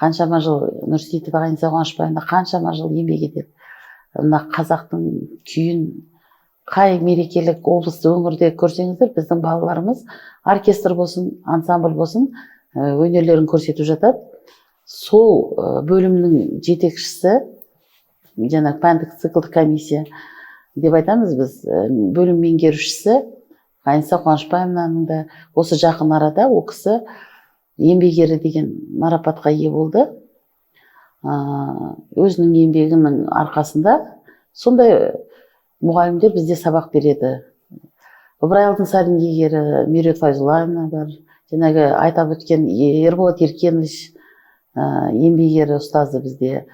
қаншама жыл Нұрсейітова Ғайниса Қуанышбаевна қаншама жыл еңбек етеді. Мына қазақтың күйін қай мерекелік облысты өңірде көрсеңіздер, біздің балаларымыз оркестр болсын, ансамбль болсын, өнерлерін көрсетіп жатады. Сол бөлімнің жетекшісі, жаңағы пәндік циклдық комиссия деп айтамыз біз, бөлім меңгерушісі Ғайниса Қуанышбаевнаның да осы жақын арада ол кісі еңбек ері деген марапатқа ие болды. Өзінің еңбегінің арқасында сондай мұғалімдер бізде сабақ береді. Ыбырай Алтынсарин иегері Меруерт Файзуллаевна бар. Жаңағы айтап өткен Ерболат Еркенович еңбек ері ұстазы бізде.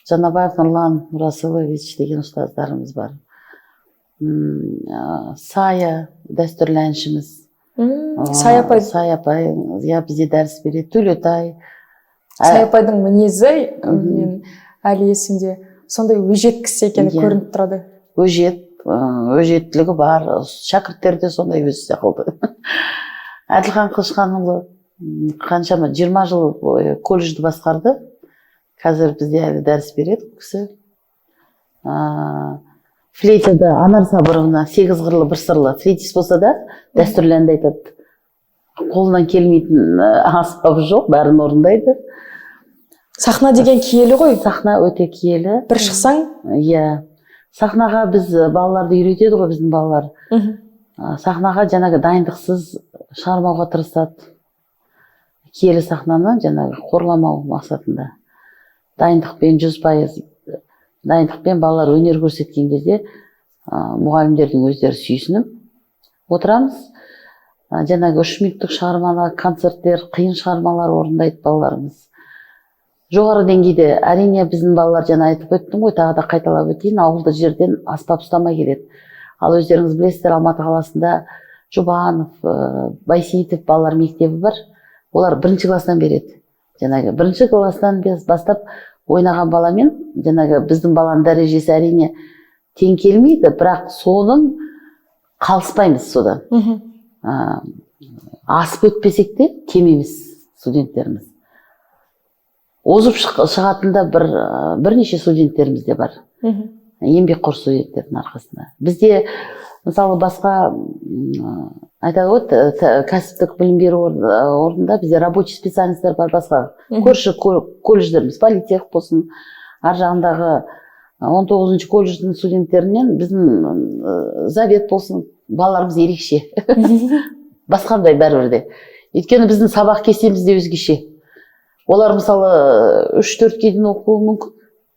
Жанабаев Нұрлан Нұрасылович деген ұстаздарымыз бар. Сая дәстүрлі әншіміз. Сай апай. Сай апай бізде дәріс береді. Төлеутай. Сай апайдың мінезі мен әлі есімде, сондай өжет кісі екені көрініп тұрады. Өжеттілігі бар, шәкірттері де сондай өзі секілді. Әділхан Қылышханұлы қаншама 20 жыл бойы колледжді басқарды. Қазір бізде әлі дәріс береді кісі. Флейтада Анар Сабыровна 8 қырлы бір сырлы флейтист болса да дәстүрлі әнді айтады. Қолынан келмейтін аспабы жоқ, бәрін орындайды. Сахна деген киелі ғой. Сахна өте киелі. Бір шықсаң? Иә. Сахнаға біз балаларды үйретеді ғой, біздің балалар. Сахнаға жаңағы дайындықсыз шығармауға тырысады. Киелі сахнаны жаңағы қорламау мақсатында. Дайындықпен 100% дайындықпен балалар өнер көрсеткен кезде мұғалімдердің өздері сүйсініп отырамыз. Жаңағы 3 минуттық шығармалар, концерттер, қиын шығармалар орындайды балаларымыз. Жоғары деңгейде әрине біздің балалар жаңа айтып өттім ғой, тағы да қайталап өтейін, ауылды жерден аспап ұстамай келеді. Ал өздеріңіз білесіздер, Алматы қаласында Жұбанов, Байсейітов балалар мектебі бар. Олар 1-ші класстан береді. Жаңағы 1-ші класстан бастап ойнаған баламен, жаңағы біздің баланың дәрежесі әрине тең келмейді, бірақ соның қалыспаймыз содан. Асып өтпесек те кемеміз студенттеріміз. Озып шығатында бірнеше студенттеріміз де бар. Еңбекқор студенттердің арқасында. Бізде мысалы басқа айтады ғой, кәсіптік білім беру орнында бізде рабочий специалисттер бар, басқа көрші колледждеріміз, политех болсын, ар жағындағы 19-ші колледждің студенттерінен біздің завет болсын, балаларымыз ерекше. Басқандай бәрібірде. Өйткені біздің сабақ кестеміз де өзгеше. Олар мысалы 3-4 дейін оқуы мүмкін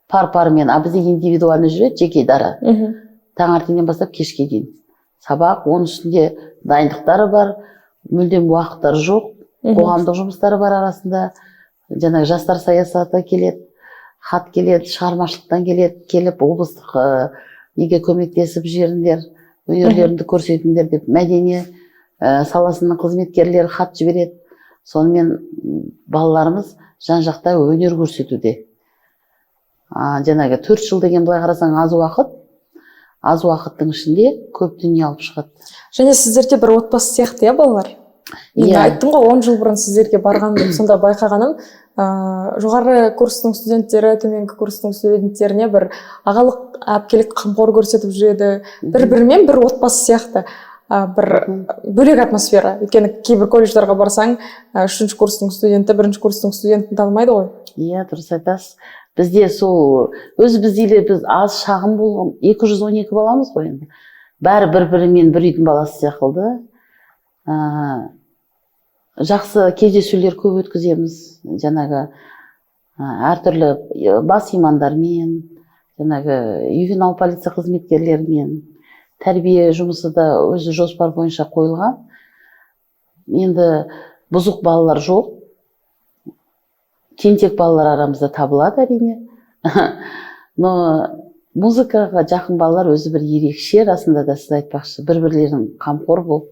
пар-пармен, а бізде индивидуальный жүреді, жеке дара. Таңертеңнен бастап кешке дейін сабақ, оның үстінде дайындықтары бар, мүлдем уақыттары жоқ, қоғамдық жұмыстары бар арасында. Жаңағы жастар саясаты келеді, хат келеді, шығармашылықтан келіп облыстық неге көмектесіп жеріндер, өнерлеріңді көрсетіңдер деп мәдени саласының қызметкерлері хат жібереді. Сонымен балаларымыз жан-жақта өнер көрсетуде. Жаңағы 4 жыл деген былай қарасаң аз уақыттың ішінде көп дүние алып шығады. Және сіздерде бір отбасы сияқты, балалар? Мен айттым ғой, 10 жыл бұрын сіздерге барғаным, сонда байқағаным, жоғары курстың студенттері төменгі курстың студенттеріне бір ағалық әпкелік қамқор көрсетіп жүреді. Бір-бірімен бір отбасы сияқты. Бір бөлек атмосфера. Өйткені кейбір колледждарға барсаң, 3-ші курстың студенті 1-ші курстың студентін танымайды ғой. Иә, дұрыс айтасыз. Бізде сол бізде біз аз шағын болған 212 баламыз ғой енді. Бәрі бір-бірімен бір үйдің баласы сияқты. Жақсы кездесулер көп өткіземіз. Жаңағы әртүрлі бас имандармен, жаңағы ювенал полиция қызметкерлерімен тәрбие жұмысы да өзі жоспар бойынша қойылған. Енді бұзық балалар жоқ. Тентек балалар арамызда табылады әрине. Но музыкаға жақын балалар өзі бір ерекше, расында да сіз айтпақшы, бір-бірлерін қамқор болып,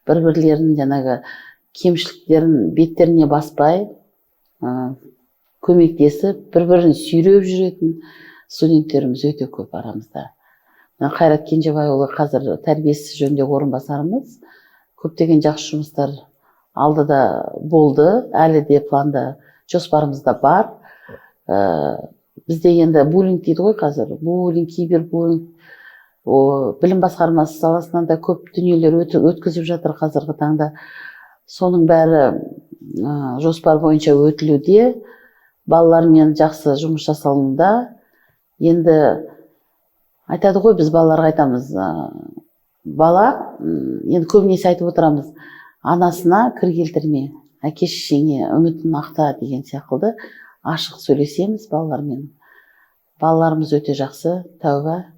бір-бірлерін жаңағы кемшіліктерін беттеріне баспай, көмектесіп, бір-бірін сүйреп жүретін студенттеріміз өте көп арамызда. Қайрат Кенжебайұлы қазір тәрбиесі жөніндегі орынбасарымыз. Көптеген жақсы жұмыстар алдыда болды, әлі де планда жоспарымызда бар. Бізде енді буллинг дейді ғой қазір. Буллинг, кибербуллинг, білім басқармасы саласынан да көп дүниелер өткізіп жатыр қазіргі таңда. Соның бәрі жоспар бойынша өтілуде, балалармен жақсы жұмыс жасалынуда. Енді айтады ғой, біз балаларға айтамыз, бала, енді көбінесе айтып отырамыз, анасына кір келтірме, әке-шешеңе үмітін ақта деген сияқты ашық сөйлесеміз балалармен. Балаларымыз өте жақсы, тәуба,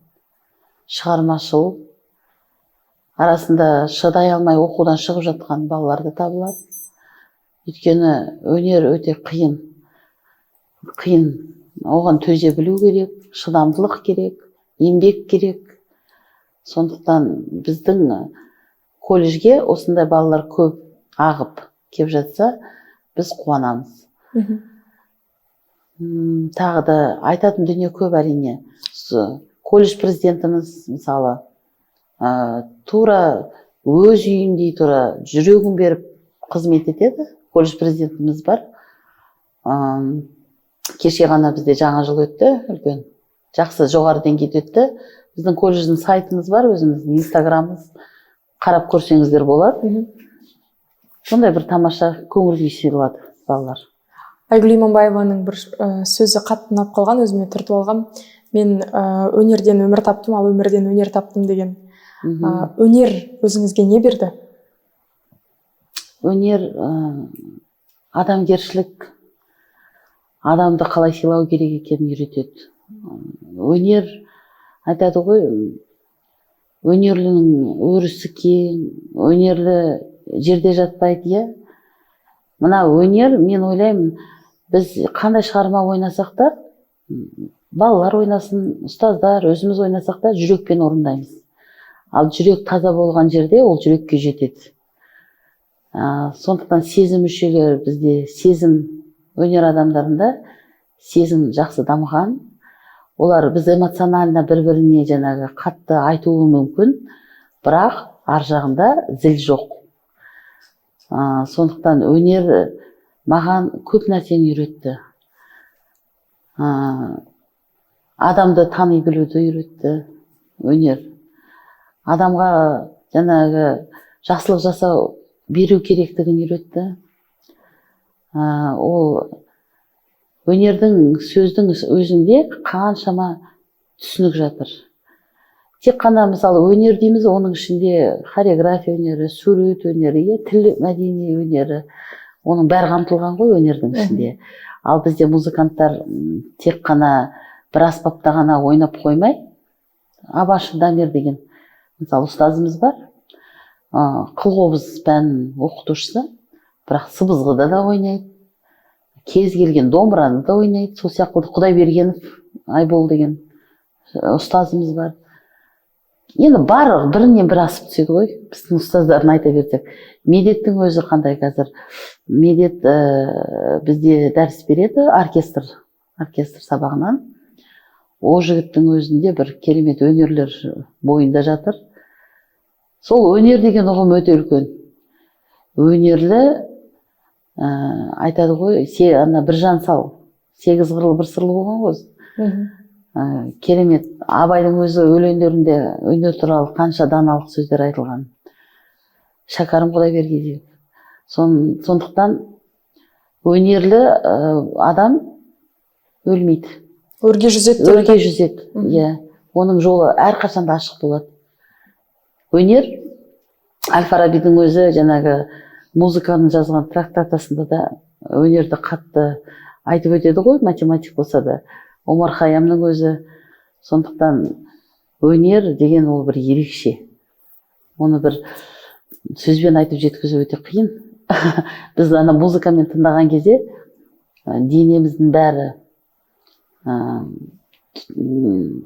шығармашыл, арасында шыдай алмай оқудан шығып жатқан балалар да табылады. Өйткені өнер өте қиын. Оған төзе білу керек, шыдамдылық керек, еңбек керек. Сондықтан біздің колледжге осындай балалар көп ағып келіп жатса, біз қуанамыз. Тағы да айтатын дүние көп әрине. Колледж президентіміз мысалы тура өз үйіндей тура жүрегін беріп қызмет етеді. Колледж президентіміз бар. Кеше ғана бізде жаңа жыл өтті, үлкен жақсы жоғары деңгейде өтті. Біздің колледждің сайтымыз бар, өзіміздің инстаграмымыз, қарап көрсеңіздер болады. Сондай бір тамаша көңіл күй сыйлады балалар. Айгүл Иманбаеваның бір сөзі қатты ұнап қалған, өзіме түртіп алғам. Мен өнерден өмір таптым, ал өмірден өнер таптым деген. Өнер өзіңізге не берді? Өнер адамгершілік, адамды қалай сыйлау керек екенін үйретеді. Өнер айтады ғой, өнерлінің өрісі кең, өнерлі жерде жатпайды, иә. Мына өнер, мен ойлаймын, біз қандай шығарма ойнасақ та, балалар ойнасын, ұстаздар, өзіміз ойнасақ та жүрекпен орындаймыз. Ал жүрек таза болған жерде ол жүрекке жетеді. Сондықтан сезім мүшелері бізде, сезім өнер адамдарында сезім жақсы дамыған. Олар біз эмоционально бір-біріне жаңағы қатты айтуы мүмкін, бірақ ар жағында зіл жоқ. Сондықтан өнер маған көп нәрсені үйретті. Адамды тани білуді үйретті өнер. Адамға жаңағы жақсылық жасау беру керектігін үйретті. Ол өнердің сөздің өзінде қаншама түсінік жатыр. Тек қана мысалы өнер дейміз, оның ішінде хореография өнері, сурет өнері, тіл мәдени өнері, оның бәрі қамтылған ғой өнердің ішінде. Ал бізде музыканттар тек қана бір аспапта ғана ойнап қоймай, Абашев Дамир деген мысалы ұстазымыз бар, қылқобыз пәнінің оқытушысы, бірақ сыбызғыда да ойнайды, кез келген домбыраны да ойнайды. Сол сияқты Құдайбергенов Айбол деген ұстазымыз бар. Енді барлығы бірінен бір асып түседі ғой, біздің ұстаздарын айта берсек. Медеттің өзі қандай қазір? Медет бізде дәріс береді, оркестр сабағынан. О жігіттің өзінде бір керемет өнерлер бойында жатыр. Сол өнер деген ұғым өте үлкен. Өнерлі айтады ғой, бір жан сал, 8 қырлы бір сырлы болған ғой. Керемет. Абайдың өзі өлеңдерінде өнер туралы қанша даналық сөздер айтылған. Шәкәрім Құдайбергенов. Сондықтан өнерлі адам өлмейді. Өрге жүзеді. Өрге жүзеді. Иә. Оның жолы әрқашанда ашық болады. Өнер, Әл-Фарабидің өзі жаңағы музыканы жазған трактатасында да өнерді қатты айтып өтеді ғой, математик болса да. Омар Хайямның өзі. Сондықтан өнер деген ол бір ерекше. Оны бір сөзбен айтып жеткізу өте қиын. Біз ана музыкамен тыңдаған кезде денеміздің бәрі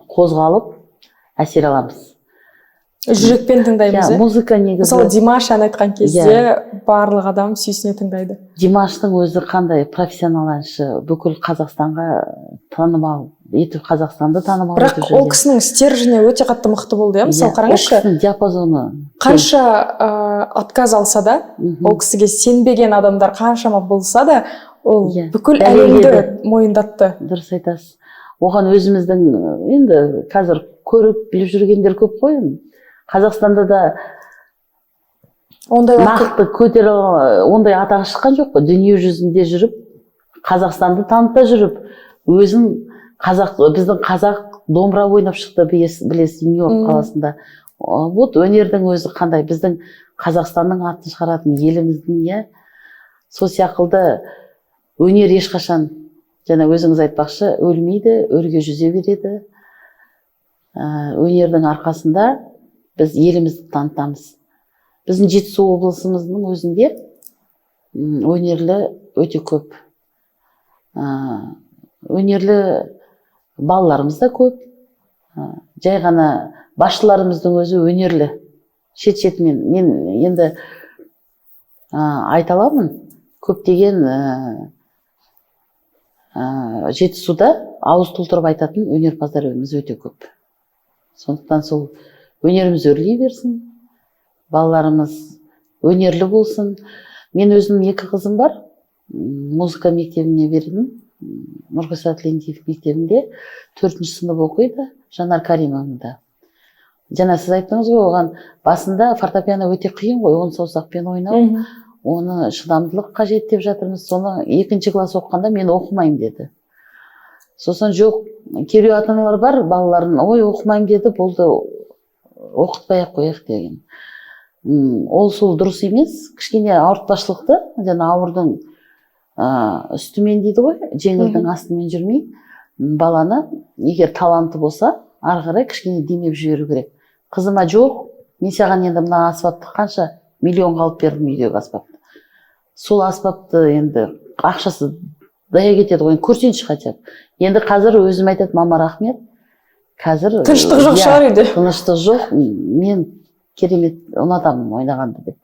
қозғалып әсер аламыз. Жүрекпен тыңдаймыз. Музыка негізі. Мысалы Димаш ән айтқан кезде барлық адам сүйсіне тыңдайды. Димаштың өзі қандай профессионал әнші, бүкіл Қазақстанға танымал етіп, Қазақстанды танымал етіп жүрген. Бірақ ол кісінің стержені өте қатты мықты болды, мысалы қараңызшы. Ол кісінің диапазоны. Қанша отказ алса да, ол кісіге сенбеген адамдар қаншама болса да, ол бүкіл әлемді мойындатты. Дұрыс айтасыз. Оған өзіміздің енді қазір көріп біліп жүргендер көп қой. Қазақстанда да нақты көтере ондай атағы шыққан жоқ қой. Дүние жүзінде жүріп, Қазақстанды таныта жүріп, өзін біздің қазақ домбыра ойнап шықты, білесіз, Нью-Йорк қаласында. Вот өнердің өзі қандай, біздің Қазақстанның атын шығаратын еліміздің, иә. Сол сияқты өнер ешқашан, жаңа өзіңіз айтпақшы, өлмейді, өрге жүзе береді. Өнердің арқасында біз елімізді танытамыз. Біздің Жетісу облысымыздың өзінде өнерлі өте көп. Өнерлі балаларымыз да көп. Жай ғана басшыларымыздың өзі өнерлі. шетімен. Мен енді айта аламын, көптеген Жетісуда ауыз толтырып айтатын өнерпаздарымыз өте көп. Сондықтан сол өнеріміз өрлей берсін, балаларымыз өнерлі болсын. Мен өзім 2 қызым бар, музыка мектебіне бердім, Нұрғиса Тілендиев мектебінде 4-ші сынып оқиды, Жанар Каримовна. Жаңа сіз айттыңыз ғой, оған басында фортепиано өте қиын ғой, 10 саусақпен ойнау, оны шыдамдылық қажет деп жатырмыз. Соны 2-ші класс оқығанда мен оқымайым деді. Сосын жоқ, кейбір ата-аналар бар, балаларын ой оқымайым деді, болды, оқытпай-ақ қояйық деген. Ол сол дұрыс емес, кішкене ауыртпашылықты, жаңа ауырдың үстімен дейді ғой, жеңілдің астымен жүрмей, баланы егер таланты болса, ары қарай кішкене демеп жіберу керек. Қызыма жоқ, мен саған енді мына аспапты қанша миллион қалып бердім үйдегі аспапты. Сол аспапты енді ақшасы дая кетеді ғой, көрсенші хотя бы. Енді қазір өзім айтады, мама рахмет. Қазір тыныштық жоқ шығар үйде. Тыныштық жоқ, мен керемет ұнатамын ойнағанды деп.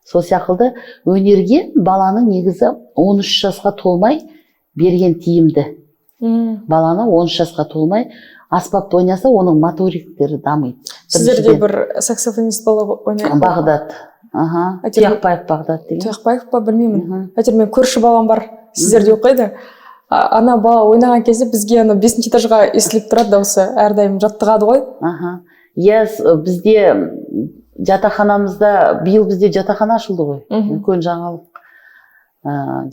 Сол сияқты өнерге баланы негізі 13 жасқа толмай берген тиімді. Баланы 13 жасқа толмай аспапты ойнаса, оның моториктері дамиды. Сіздерде бір саксофонист бала ойнайды? Бағдат. Тұяқбаев Бағдат деген. Тұяқбаев па, білмеймін. Әйтеуір мен көрші балам бар, сіздерде оқиды. Ана бала ойнаған кезде бізге 5-ші этажға естіліп тұрады дауысы, әрдайым жаттығады ғой. Бізде жатақханамызда, биыл бізде жатақхана ашылды ғой. Үлкен жаңалық.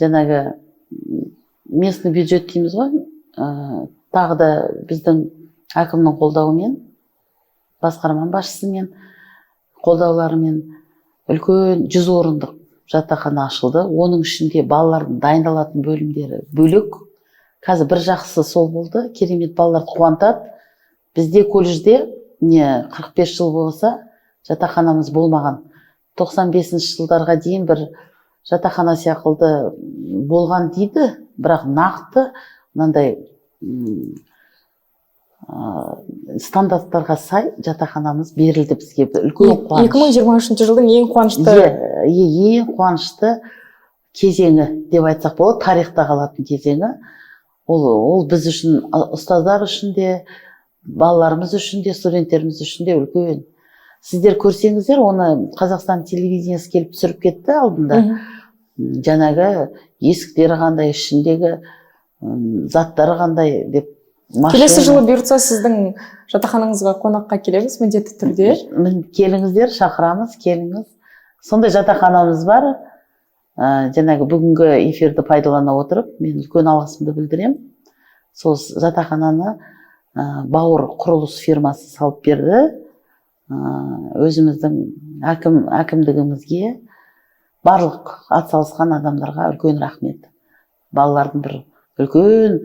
Жаңағы местный бюджет дейміз ғой. Тағы да біздің әкімнің қолдауымен, басқарма басшысымен, қолдауларымен үлкен 100 орындық жатақхана ашылды. Оның ішінде балалардың дайындалатын бөлімдері бөлек. Қазір бір жақсысы сол болды. Керемет балаларды қуантады. Бізде колледжде 45 жыл болса, жатақханамыз болмаған. 95-ші жылдарға дейін бір жатақхана сияқты болған дейді, бірақ нақты мынандай стандарттарға сай жатақханамыз берілді бізге. Үлкен қуаныш. 2023 жылдың ең қуанышты. Ең қуанышты кезеңі деп айтсақ болады, тарихта қалатын кезеңі. Ол біз үшін, ұстаздар үшін де, балаларымыз үшін де, студенттеріміз үшін де үлкен. Сіздер көрсеңіздер, оны Қазақстан телевизиясы келіп түсіріп кетті алдында. Жаңағы есіктері қандай, ішіндегі заттары қандай деп. Келесі жылы бұйыртса сіздің жатақханаңызға қонаққа келеміз міндетті түрде. Келіңіздер, шақырамыз, келіңіз. Сондай жатақханамыз бар. Жаңағы бүгінгі эфирді пайдалана отырып, мен үлкен алғысымды білдірем. Сол жатақхананы Бауыр құрылыс фирмасы салып берді. Өзіміздің әкімдігімізге, барлық атсалысқан адамдарға үлкен рахмет. Балалардың бір үлкен,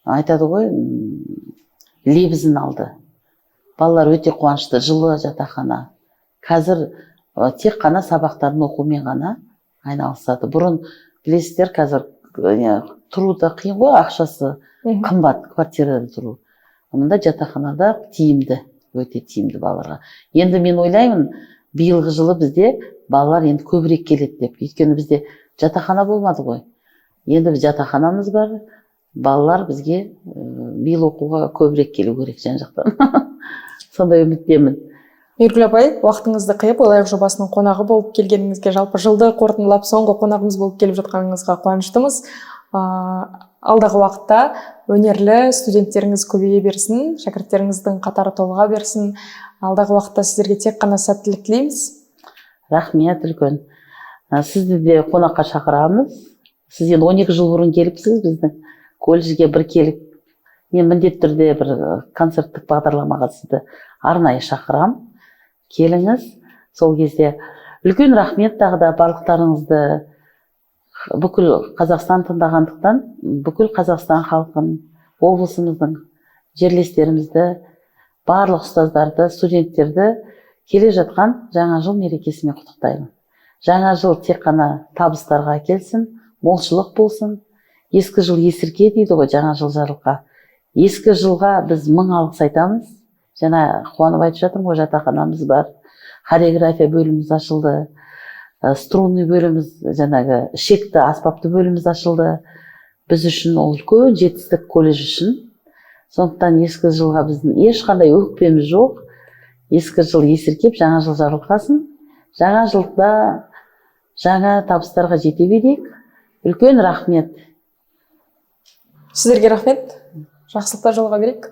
айтады ғой, лебізін алды. Балалар өте қуанышты, жылы жатақхана. Қазір тек қана сабақтарын оқумен ғана айналысады. Бұрын білесіздер, қазір тұру да қиын ғой, ақшасы қымбат, квартирада тұру. Мұнда жатақханада тиімді, өте тиімді балаларға. Енді мен ойлаймын, биылғы жылы бізде балалар енді көбірек келеді деп. Өйткені бізде жатақхана болмады ғой. Енді біз жатақханамыз бар, балалар бізге биыл оқуға көбірек келу керек жан жақтан. Сондай үміттемін. Мейіргүл апай, уақытыңызды қиып, Олайық жобасының қонағы болып келгеніңізге, жалпы жылды қорытындылап соңғы қонағымыз болып келіп жатқаныңызға қуаныштымыз. Алдағы уақытта өнерлі студенттеріңіз көбейе берсін, шәкірттеріңіздің қатары толыға берсін. Алдағы уақытта сіздерге тек қана сәттілік тілейміз. Рахмет, үлкен. Сізді де қонаққа шақырамыз. Сіз енді 12 жыл бұрын келіпсіз біздің колледжге бір келіп. Мен міндетті түрде бір концерттік бағдарламаға сізді арнайы шақырам. Келіңіз. Сол кезде үлкен рахмет тағы да барлықтарыңызды бүкіл Қазақстан тыңдағандықтан, бүкіл Қазақстан халқын, облысымыздың жерлестерімізді, барлық ұстаздарды, студенттерді келе жатқан жаңа жыл мерекесімен құттықтаймын. Жаңа жыл тек қана табыстарға келсін, молшылық болсын. Ескі жыл есірке дейді ғой, жаңа жыл жарылқа. Ескі жылға біз 1000 алғыс айтамыз. Жаңа қуанып айтып жатырмын ғой, жатақханамыз бар, хореография бөліміміз ашылды, струнный бөліміміз, жаңағы ішекті аспапты бөліміміз ашылды. Біз үшін ол үлкен жетістік, колледж үшін. Сондықтан ескі жылға біздің ешқандай өкпеміз жоқ. Ескі жыл есіркеп, жаңа жыл жарылқасын. Жаңа жылда жаңа табыстарға жете берейік. Үлкен рахмет. Сіздерге рахмет. Жақсылықтар жолға берейік.